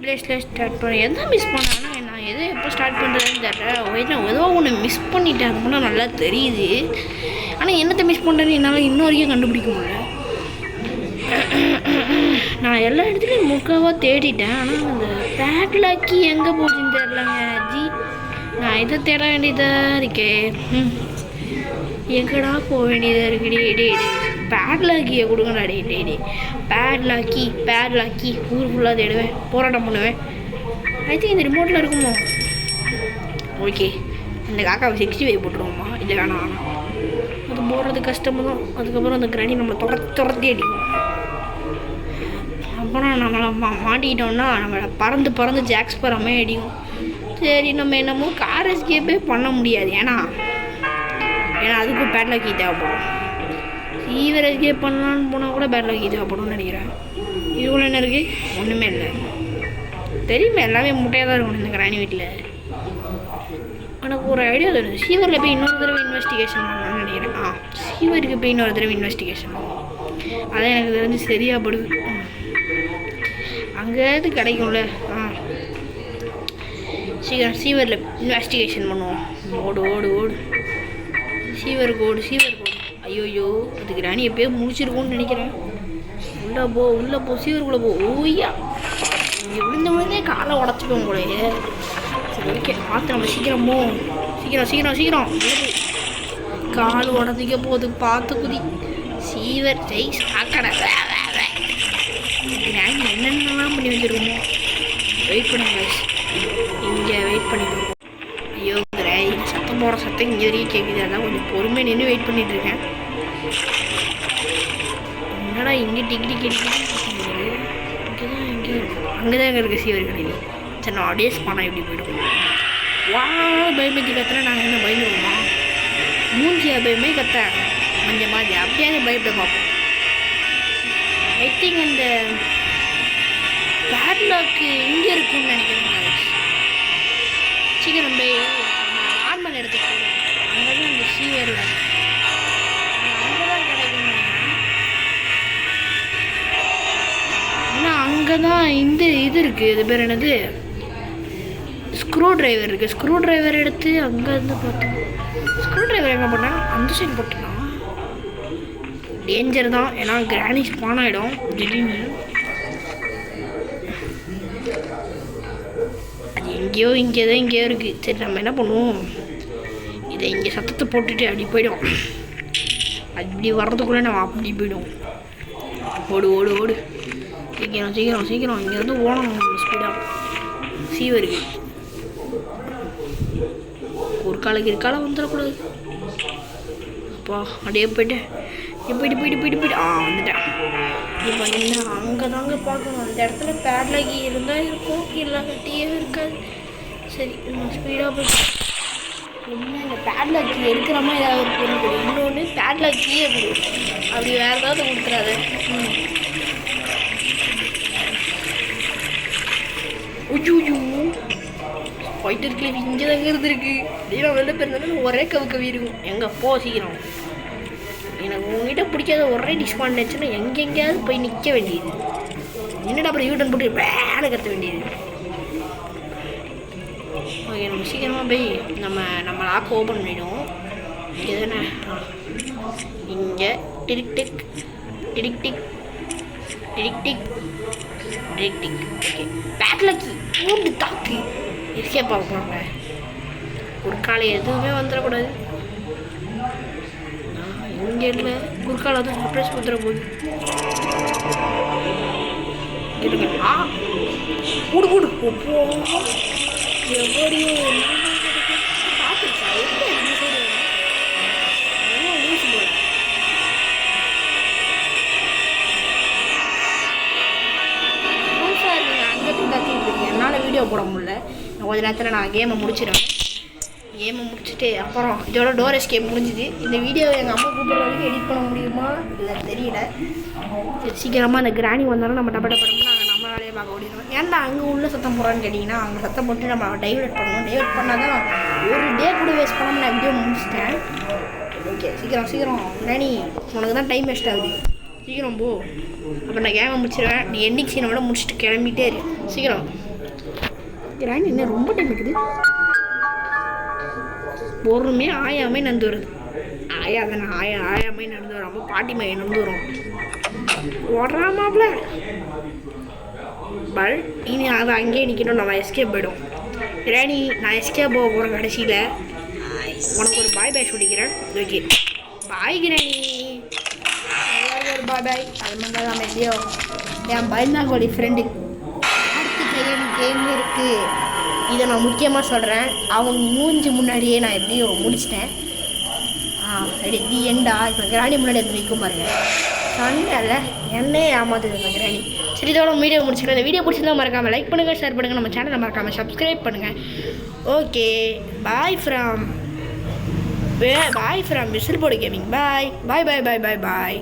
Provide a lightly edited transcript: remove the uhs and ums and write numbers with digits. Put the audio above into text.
பிளேஸில் ஸ்டார்ட் பண்ணேன். எதாவது மிஸ் பண்ணேன்னா நான் எதை எப்போ ஸ்டார்ட் பண்ணுறதுன்னு தெரியல. ஏதோ ஒன்று மிஸ் பண்ணிட்டேன், அது மட்டும் நல்லா தெரியுது. ஆனால் என்னத்தை மிஸ் பண்ணுறேன்னு என்னால் இன்ன வரைக்கும் கண்டுபிடிக்க முடியல. நான் எல்லா இடத்துலையும் முக்காவாக தேடிட்டேன், ஆனால் அந்த பேட்லாக்கி எங்கே போச்சுன்னு தெரிலங்க ஜி. நான் இதை தேட வேண்டியதாக இருக்கே. எங்கடா போக வேண்டியதாக இருக்கு. டே பேட்லாக்கியை கொடுங்கடா. டே பேட்லாக்கி ஊர் ஃபுல்லாக தேடுவேன், போராட்டம் பண்ணுவேன். ஐ திங்க் இந்த ரிமோட்டில் இருக்குமோ. ஓகே, இந்த காக்காவை 65 போட்டுருவோம்மா. இல்லை வேணாம், அது போடுறது கஷ்டமாக தான். அதுக்கப்புறம் அந்த கிராணி நம்மளை துரத்தி அடிக்கும். அப்புறம் நம்மளை மாட்டிக்கிட்டோம்னா நம்மளை பறந்து ஜாக்ஸ் பறாமே அடிக்கும். சரி, நம்ம என்னமோ கார் எஸ்கேப்பே பண்ண முடியாது, ஏன்னா அதுக்கும் பேட்லாக்கி தேவைப்படும். சீவர் எஸ்கேப் பண்ணலான்னு போனால் கூட பேட்லாக்கி தேவைப்படும்னு நினைக்கிறேன். இதுக்குள்ள என்ன இருக்குது? ஒன்றுமே இல்லை. தெரியுமே, எல்லாமே முட்டையாக தான் இருக்கணும் இந்த கிராணி வீட்டில். எனக்கு ஒரு ஐடியா தருது. சீவரில் போய் இன்னொரு தடவை இன்வெஸ்டிகேஷன் பண்ணலாம்னு நினைக்கிறேன். சீவருக்கு போய் இன்னொரு தடவை இன்வெஸ்டிகேஷன் பண்ணுவோம். அதான் எனக்கு தெரிஞ்சு சரியாக படுது. அங்கேயாவது கிடைக்கும்ல. சீக்கிரம் சீவரில் இன்வெஸ்டிகேஷன் பண்ணுவோம். ஓடு சீவருக்கு ஓடு. ஐயோயோ, அதுக்கு ராணி எப்போயோ முடிச்சிருக்கோன்னு நினைக்கிறேன். உள்ளே போ சீவருக்குள்ளே போ. ஓய்யா, இங்கே விழுந்தே காலை உடச்சிப்போம் போலையே. சரி, ஓகே, பார்த்து நம்ம சீக்கிரம் கால் உடச்சிக்க போகுது. பார்த்து குதி. சீவர் ஜெய் சாக்கடை. கிராணி என்னென்னலாம் பண்ணி வச்சுருக்கோமோ. வெயிட் பண்ணுங்க, இங்கே வெயிட் பண்ணிடுவோம். ஐயோ, சத்தம் போகிற சத்தம் இங்கே வரைக்கும் கேட்குது. அதான் கொஞ்சம் பொறுமையாக நின்று வெயிட் பண்ணிட்டுருக்கேன். என்னடா இங்கே டிகிரி கேட்டு அங்கே தான் இருக்குது சீவர் கடையில். சரி, நான் ஆடியன்ஸ் பண்ணால் எப்படி போய்டுவோம். பயமேத்தி கத்துறேன். நாங்கள் என்ன பயந்துருவோமா? மூஞ்சியா பயமே கத்த கொஞ்சம் மாதிரி அப்படியே பயப்பட பார்ப்போம். ஐ திங்க் அந்த பேட்லாக்கு இங்கே இருக்குன்னு நினைக்கிறேன். சீக்கிரம் போய் நார்மல் இடத்துக்கு போயிடும். அங்கே தான் அந்த சீவரில் அங்கே தான் கிடைக்கும்னு நினைக்கிறேன். ஏன்னா அங்கே தான் இந்த இது இருக்குது. இது பேர் என்னது, ஸ்க்ரூ டிரைவர் இருக்குது. ஸ்க்ரூ டிரைவர் எடுத்து அங்கேருந்து பார்த்தோம். ஸ்க்ரூ டிரைவர் எங்கே போட்டால் அந்த சைடு போட்டோம்னா டேஞ்சர் தான். ஏன்னா கிராணி ஸ்பான் ஆகிடும் திடீர்னு. அது இங்கேயோ இருக்குது. சரி, நம்ம என்ன பண்ணுவோம், இதை இங்கே சத்தத்தை போட்டுட்டு அப்படி போய்டும். அப்படி வர்றதுக்குள்ளே நம்ம அப்படி போய்டும். ஓடு சீக்கிரம் இங்கேருந்து ஓடணும் ஸ்பீடாக. சீவருக்கு ஒரு காலம் வந்துடக்கூடாது. அப்பா அப்படியே போய்ட்டு வந்துட்டேன். இப்போ என்ன அங்கே தாங்க பார்க்கணும். அந்த இடத்துல பேட்லாக்கி இருந்தால் இருக்கும், இல்லாட்டியே இருக்காது. சரி, நம்ம ஸ்பீடாக போய் இன்னும் இந்த பேட்லாக்கி எடுக்கிற மாதிரி ஏதாவது ஒரு பொருள் கொடு. இன்னொன்று பேட்லாக்கியே கொடு. அப்படி வேறு ஏதாவது கொடுக்குறாரு. ஃபைட்டர் கிளிப் இங்கே தாங்க இருந்துருக்கு. அப்படியே வெளில போயிருந்தாலும் ஒரே கவி இருக்கும். எங்கே போ சீக்கிரம். எனக்கு உங்ககிட்ட பிடிக்காத ஒரே டிஸ்பாண்டேஷன்னா எங்கெங்கேயாவது போய் நிற்க வேண்டியது. என்னடா அப்புறம் யூட்டன் போட்டு வேலை கற்ற வேண்டியது. ஓகே, நம்ம சீக்கிரமாக போய் நம்ம லாக் ஓப்பன் பண்ணிவிடுவோம். எதுனா இங்கே டிக் ஓகே, பேட்லாக்கி பூண்டு தாக்கு இருக்கே பார்க்குறாங்க. ஒரு காலை எதுவுமே வந்துடக்கூடாது. இங்கே இல்லை, குறுக்கால வந்து சர்ப்ரைஸ் கொடுத்துட போகுது. கூடு எவ்வளோ பார்த்துருக்கா லூஸ் போல. சார், நீங்கள் அங்கே போய் கத்திட்டு இருக்கீங்க, என்னால் வீடியோ போட முடியல. கொஞ்ச நேரத்தில் நான் கேமை முடிச்சிடுவேன். கேமை முடிச்சுட்டு அப்புறம் இதோட டோர் எஸ்கேப் முடிஞ்சுது. இந்த வீடியோ எங்கள் அம்மா கூப்பிட்ற வரைக்கும் எடிட் பண்ண முடியுமா இல்லை தெரியல. சரி, சீக்கிரமாக அந்த கிராணி வந்தாலும் நம்ம டப்படப்படம்னா நாங்கள் நம்ம வேலையை பார்க்க ஓடிடுவோம். ஏன்டா அங்கே உள்ள சத்தம் போடுறான்னு கேட்டிங்கன்னா, அங்கே சத்தம் போட்டு நம்ம டைவர்ட் பண்ணணும். டைவர்ட் பண்ணால் தான் ஒரு டே கூட வேஸ்ட் பண்ணாமல் நான் வீடியோ முடிச்சிட்டேன். ஓகே, சீக்கிரம் கிராணி, உனக்கு தான் டைம் வேஸ்ட் ஆகுது. சீக்கிரம் போ. அப்போ நான் கேமை முடிச்சிடுவேன். நீ எண்டிங் சீனை விட முடிச்சுட்டு கிளம்பிட்டே இரு. சீக்கிரம் கிராணி என்ன ரொம்ப டைம் இருக்குது. பொறுமையாக ஆயாமே நடந்து வருது. ஆயா தானே, ஆயாமே நடந்து வராமல் பாட்டி மையம் நடந்து வரும். ஓடுறாமாப்ல பட் இனி அதை அங்கேயே நிற்கணும். நம்ம எஸ்கேப் போய்டும். கிராணி நான் எஸ்கேப் போக போகிறேன். கடைசியில் உனக்கு ஒரு பாய் சொல்லிக்கிறேன். ஓகே பாய் கிராணி. ஒரு பாய். அது மாதிரி தான் எப்படியோ என் பயந்தாங்கோடி ஃப்ரெண்டு அடுத்த கேம் இருக்குது. இதை நான் முக்கியமாக சொல்கிறேன். அவங்க மூஞ்சி முன்னாடியே நான் எப்படியோ முடிச்சிட்டேன். தி எண்டா இப்போ கிராணி முன்னாடி வந்து நிற்கும் பாருங்க. சண்டையில் என்னையே ஏமாத்துது கிராணி. சரி இதோட வீடியோ முடிச்சுக்கலாம். இந்த வீடியோ பிடிச்சிருந்தா மறக்காமல் லைக் பண்ணுங்கள், ஷேர் பண்ணுங்கள், நம்ம சேனலை மறக்காமல் சப்ஸ்கிரைப் பண்ணுங்கள். ஓகே பாய் ஃப்ரம் விசில் போடு கேமிங். பாய் பாய் பாய் பாய் பாய் பாய்.